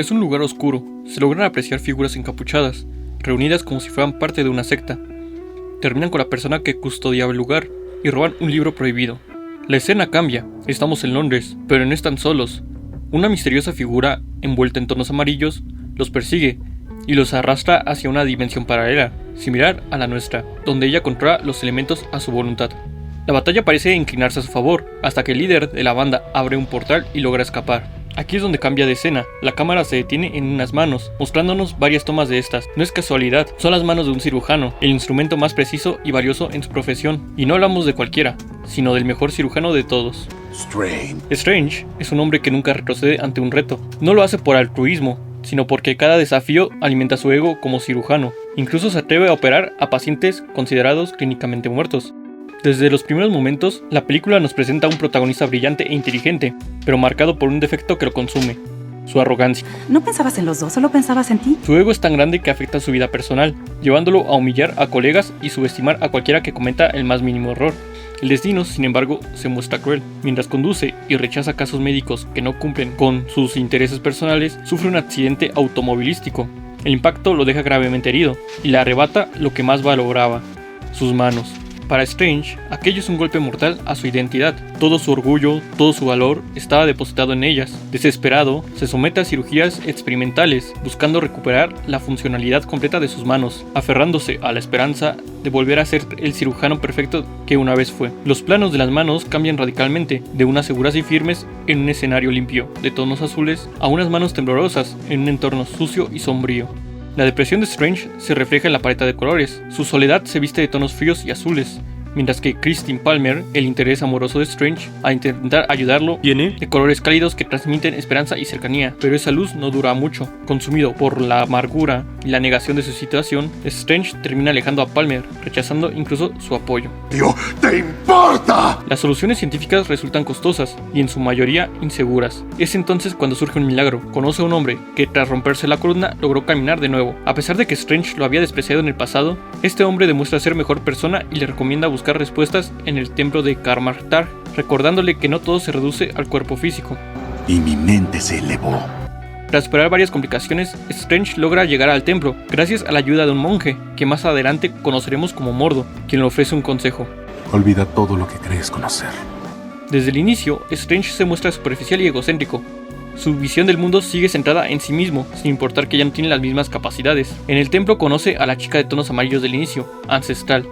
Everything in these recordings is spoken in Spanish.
Es un lugar oscuro, se logran apreciar figuras encapuchadas, reunidas como si fueran parte de una secta. Terminan con la persona que custodiaba el lugar y roban un libro prohibido. La escena cambia, estamos en Londres, pero no están solos. Una misteriosa figura, envuelta en tonos amarillos, los persigue y los arrastra hacia una dimensión paralela, similar a la nuestra, donde ella controla los elementos a su voluntad. La batalla parece inclinarse a su favor, hasta que el líder de la banda abre un portal y logra escapar. Aquí es donde cambia de escena, la cámara se detiene en unas manos, mostrándonos varias tomas de estas. No es casualidad, son las manos de un cirujano, el instrumento más preciso y valioso en su profesión. Y no hablamos de cualquiera, sino del mejor cirujano de todos. Strange es un hombre que nunca retrocede ante un reto. No lo hace por altruismo, sino porque cada desafío alimenta su ego como cirujano. Incluso se atreve a operar a pacientes considerados clínicamente muertos. Desde los primeros momentos, la película nos presenta a un protagonista brillante e inteligente, pero marcado por un defecto que lo consume: su arrogancia. No pensabas en los dos, solo pensabas en ti. Su ego es tan grande que afecta su vida personal, llevándolo a humillar a colegas y subestimar a cualquiera que cometa el más mínimo error. El destino, sin embargo, se muestra cruel. Mientras conduce y rechaza casos médicos que no cumplen con sus intereses personales, sufre un accidente automovilístico. El impacto lo deja gravemente herido y le arrebata lo que más valoraba: sus manos. Para Strange, aquello es un golpe mortal a su identidad. Todo su orgullo, todo su valor estaba depositado en ellas. Desesperado, se somete a cirugías experimentales, buscando recuperar la funcionalidad completa de sus manos, aferrándose a la esperanza de volver a ser el cirujano perfecto que una vez fue. Los planos de las manos cambian radicalmente, de unas seguras y firmes en un escenario limpio, de tonos azules, a unas manos temblorosas en un entorno sucio y sombrío. La depresión de Strange se refleja en la paleta de colores. Su soledad se viste de tonos fríos y azules, mientras que Christine Palmer, el interés amoroso de Strange, a intentar ayudarlo, viene de colores cálidos que transmiten esperanza y cercanía. Pero esa luz no dura mucho. Consumido por la amargura y la negación de su situación, Strange termina alejando a Palmer, rechazando incluso su apoyo. ¡Tío, te importa! Las soluciones científicas resultan costosas y en su mayoría inseguras. Es entonces cuando surge un milagro. Conoce a un hombre que, tras romperse la columna, logró caminar de nuevo. A pesar de que Strange lo había despreciado en el pasado, este hombre demuestra ser mejor persona y le recomienda buscar respuestas en el templo de Karmartar, recordándole que no todo se reduce al cuerpo físico. Y mi mente se elevó. Tras superar varias complicaciones, Strange logra llegar al templo, gracias a la ayuda de un monje, que más adelante conoceremos como Mordo, quien le ofrece un consejo. Olvida todo lo que crees conocer. Desde el inicio, Strange se muestra superficial y egocéntrico. Su visión del mundo sigue centrada en sí mismo, sin importar que ya no tiene las mismas capacidades. En el templo conoce a la chica de tonos amarillos del inicio, Ancestral,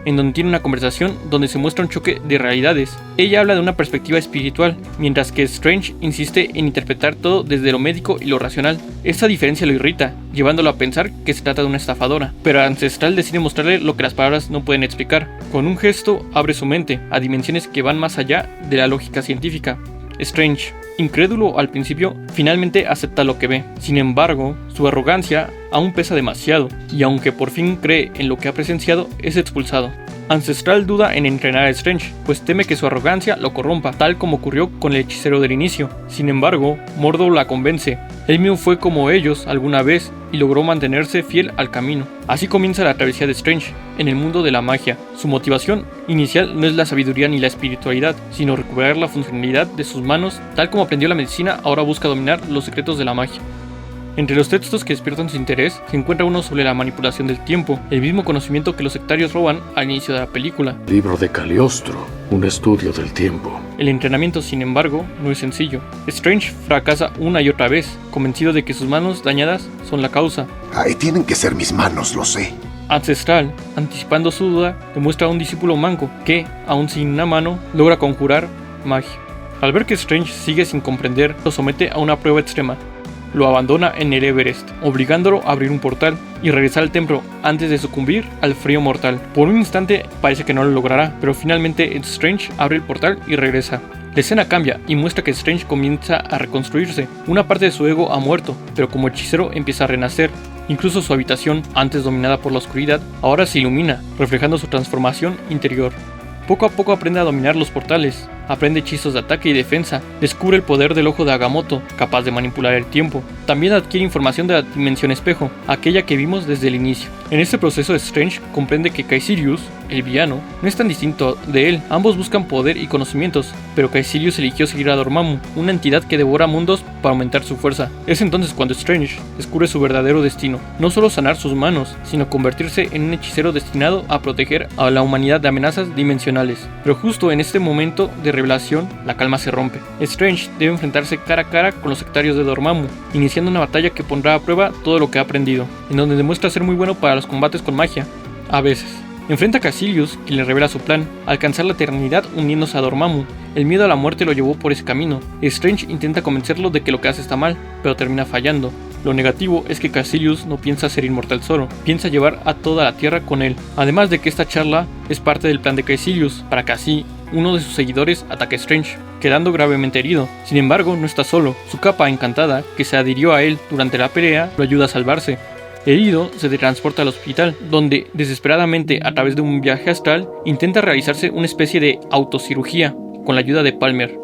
en donde tiene una conversación donde se muestra un choque de realidades. Ella habla de una perspectiva espiritual, mientras que Strange insiste en interpretar todo desde lo médico y lo racional. Esta diferencia lo irrita, llevándolo a pensar que se trata de una estafadora, pero Ancestral decide mostrarle lo que las palabras no pueden explicar. Con un gesto abre su mente a dimensiones que van más allá de la lógica científica. Strange, incrédulo al principio, finalmente acepta lo que ve. Sin embargo, su arrogancia aún pesa demasiado, y aunque por fin cree en lo que ha presenciado, es expulsado. Ancestral duda en entrenar a Strange, pues teme que su arrogancia lo corrompa, tal como ocurrió con el hechicero del inicio. Sin embargo, Mordo la convence. Él mismo fue como ellos alguna vez y logró mantenerse fiel al camino. Así comienza la travesía de Strange en el mundo de la magia. Su motivación inicial no es la sabiduría ni la espiritualidad, sino recuperar la funcionalidad de sus manos. Tal como aprendió la medicina, ahora busca dominar los secretos de la magia. Entre los textos que despiertan su interés se encuentra uno sobre la manipulación del tiempo, el mismo conocimiento que los sectarios roban al inicio de la película. Libro de Cagliostro, un estudio del tiempo. El entrenamiento, sin embargo, no es sencillo. Strange fracasa una y otra vez, convencido de que sus manos dañadas son la causa. Ay, tienen que ser mis manos, lo sé. Ancestral, anticipando su duda, demuestra a un discípulo manco que, aun sin una mano, logra conjurar magia. Al ver que Strange sigue sin comprender, lo somete a una prueba extrema. Lo abandona en el Everest, obligándolo a abrir un portal y regresar al templo antes de sucumbir al frío mortal. Por un instante parece que no lo logrará, pero finalmente Strange abre el portal y regresa. La escena cambia y muestra que Strange comienza a reconstruirse. Una parte de su ego ha muerto, pero como hechicero empieza a renacer. Incluso su habitación, antes dominada por la oscuridad, ahora se ilumina, reflejando su transformación interior. Poco a poco aprende a dominar los portales, aprende hechizos de ataque y defensa, descubre el poder del ojo de Agamotto, capaz de manipular el tiempo. También adquiere información de la dimensión espejo, aquella que vimos desde el inicio. En este proceso Strange comprende que Caecilius, el villano, no es tan distinto de él. Ambos buscan poder y conocimientos, pero Caecilius eligió seguir a Dormammu, una entidad que devora mundos para aumentar su fuerza. Es entonces cuando Strange descubre su verdadero destino, no solo sanar sus manos, sino convertirse en un hechicero destinado a proteger a la humanidad de amenazas dimensionales. Pero justo en este momento de revelación, la calma se rompe. Strange debe enfrentarse cara a cara con los sectarios de Dormammu, iniciando una batalla que pondrá a prueba todo lo que ha aprendido, en donde demuestra ser muy bueno para los combates con magia, a veces. Enfrenta a Caecilius, quien le revela su plan, alcanzar la eternidad uniéndose a Dormammu. El miedo a la muerte lo llevó por ese camino. Strange intenta convencerlo de que lo que hace está mal, pero termina fallando. Lo negativo es que Caecilius no piensa ser inmortal solo, piensa llevar a toda la Tierra con él. Además de que esta charla es parte del plan de Caecilius, para que así uno de sus seguidores ataque a Strange, quedando gravemente herido. Sin embargo, no está solo. Su capa encantada, que se adhirió a él durante la pelea, lo ayuda a salvarse. Herido, se transporta al hospital, donde, desesperadamente a través de un viaje astral, intenta realizarse una especie de autocirugía, con la ayuda de Palmer.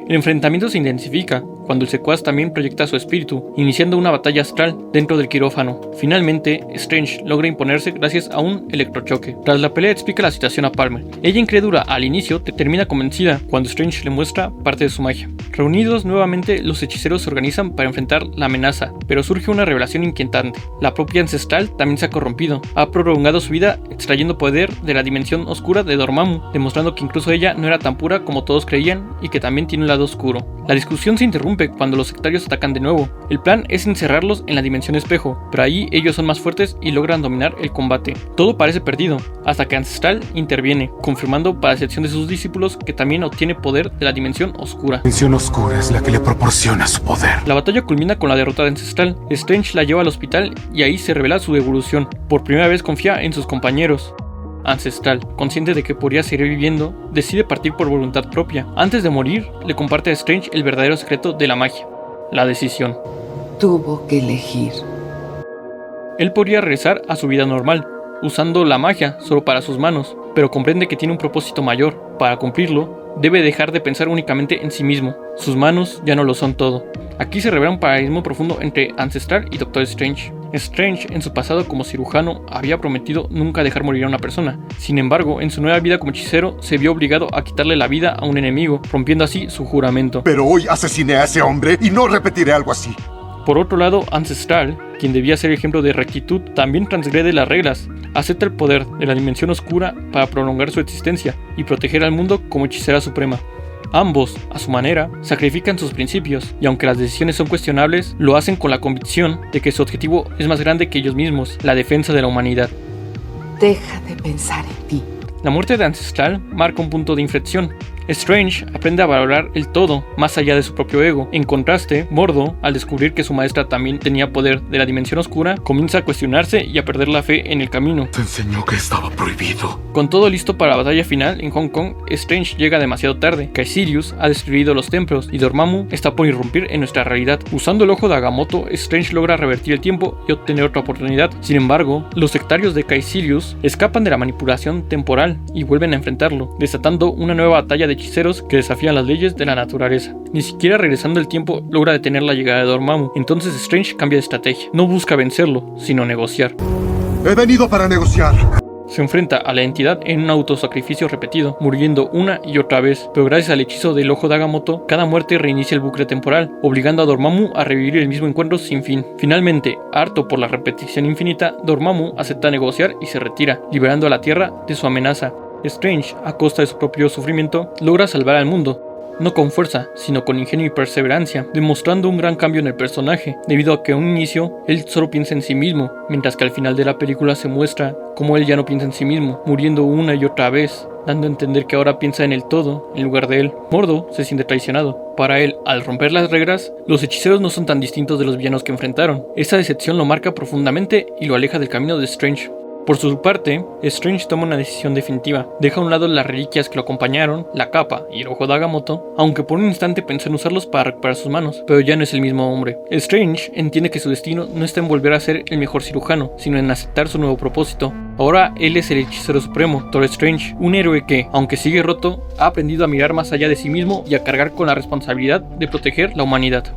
El enfrentamiento se intensifica cuando el secuaz también proyecta su espíritu, iniciando una batalla astral dentro del quirófano. Finalmente, Strange logra imponerse gracias a un electrochoque. Tras la pelea explica la situación a Palmer. Ella, incrédula al inicio, termina convencida cuando Strange le muestra parte de su magia. Reunidos nuevamente, los hechiceros se organizan para enfrentar la amenaza, pero surge una revelación inquietante. La propia ancestral también se ha corrompido. Ha prolongado su vida extrayendo poder de la dimensión oscura de Dormammu, demostrando que incluso ella no era tan pura como todos creían y que también tiene un lado oscuro. La discusión se interrumpe cuando los sectarios atacan de nuevo. El plan es encerrarlos en la dimensión espejo, pero ahí ellos son más fuertes y logran dominar el combate. Todo parece perdido, hasta que Ancestral interviene, confirmando para excepción de sus discípulos que también obtiene poder de la dimensión oscura. La dimensión oscura es la que le proporciona su poder. La batalla culmina con la derrota de Ancestral. Strange la lleva al hospital y ahí se revela su evolución. Por primera vez confía en sus compañeros. Ancestral, consciente de que podría seguir viviendo, decide partir por voluntad propia. Antes de morir, le comparte a Strange el verdadero secreto de la magia: la decisión. Tuvo que elegir. Él podría regresar a su vida normal, usando la magia solo para sus manos, pero comprende que tiene un propósito mayor. Para cumplirlo, debe dejar de pensar únicamente en sí mismo. Sus manos ya no lo son todo. Aquí se revela un paralelismo profundo entre Ancestral y Doctor Strange. Strange, en su pasado como cirujano, había prometido nunca dejar morir a una persona. Sin embargo, en su nueva vida como hechicero, se vio obligado a quitarle la vida a un enemigo, rompiendo así su juramento. Pero hoy asesiné a ese hombre y no repetiré algo así. Por otro lado, Ancestral, quien debía ser ejemplo de rectitud, también transgrede las reglas. Acepta el poder de la dimensión oscura para prolongar su existencia y proteger al mundo como hechicera suprema. Ambos, a su manera, sacrifican sus principios, y aunque las decisiones son cuestionables, lo hacen con la convicción de que su objetivo es más grande que ellos mismos, la defensa de la humanidad. Deja de pensar en ti. La muerte de Ancestral marca un punto de inflexión. Strange aprende a valorar el todo, más allá de su propio ego. En contraste, Mordo, al descubrir que su maestra también tenía poder de la dimensión oscura, comienza a cuestionarse y a perder la fe en el camino. Te enseñó que estaba prohibido. Con todo listo para la batalla final en Hong Kong, Strange llega demasiado tarde. Caecilius ha destruido los templos y Dormammu está por irrumpir en nuestra realidad. Usando el ojo de Agamotto, Strange logra revertir el tiempo y obtener otra oportunidad. Sin embargo, los sectarios de Caecilius escapan de la manipulación temporal y vuelven a enfrentarlo, desatando una nueva batalla de hechiceros que desafían las leyes de la naturaleza. Ni siquiera regresando el tiempo logra detener la llegada de Dormammu. Entonces Strange cambia de estrategia. No busca vencerlo, sino negociar. He venido para negociar. Se enfrenta a la entidad en un autosacrificio repetido, muriendo una y otra vez, pero gracias al hechizo del ojo de Agamotto, cada muerte reinicia el bucle temporal, obligando a Dormammu a revivir el mismo encuentro sin fin. Finalmente, harto por la repetición infinita, Dormammu acepta negociar y se retira, liberando a la Tierra de su amenaza. Strange, a costa de su propio sufrimiento, logra salvar al mundo, no con fuerza, sino con ingenio y perseverancia, demostrando un gran cambio en el personaje, debido a que a un inicio él solo piensa en sí mismo, mientras que al final de la película se muestra cómo él ya no piensa en sí mismo, muriendo una y otra vez, dando a entender que ahora piensa en el todo en lugar de él. Mordo se siente traicionado. Para él, al romper las reglas, los hechiceros no son tan distintos de los villanos que enfrentaron. Esa decepción lo marca profundamente y lo aleja del camino de Strange. Por su parte, Strange toma una decisión definitiva. Deja a un lado las reliquias que lo acompañaron, la capa y el ojo de Agamotto, aunque por un instante pensó en usarlos para recuperar sus manos, pero ya no es el mismo hombre. Strange entiende que su destino no está en volver a ser el mejor cirujano, sino en aceptar su nuevo propósito. Ahora él es el hechicero supremo, Doctor Strange, un héroe que, aunque sigue roto, ha aprendido a mirar más allá de sí mismo y a cargar con la responsabilidad de proteger la humanidad.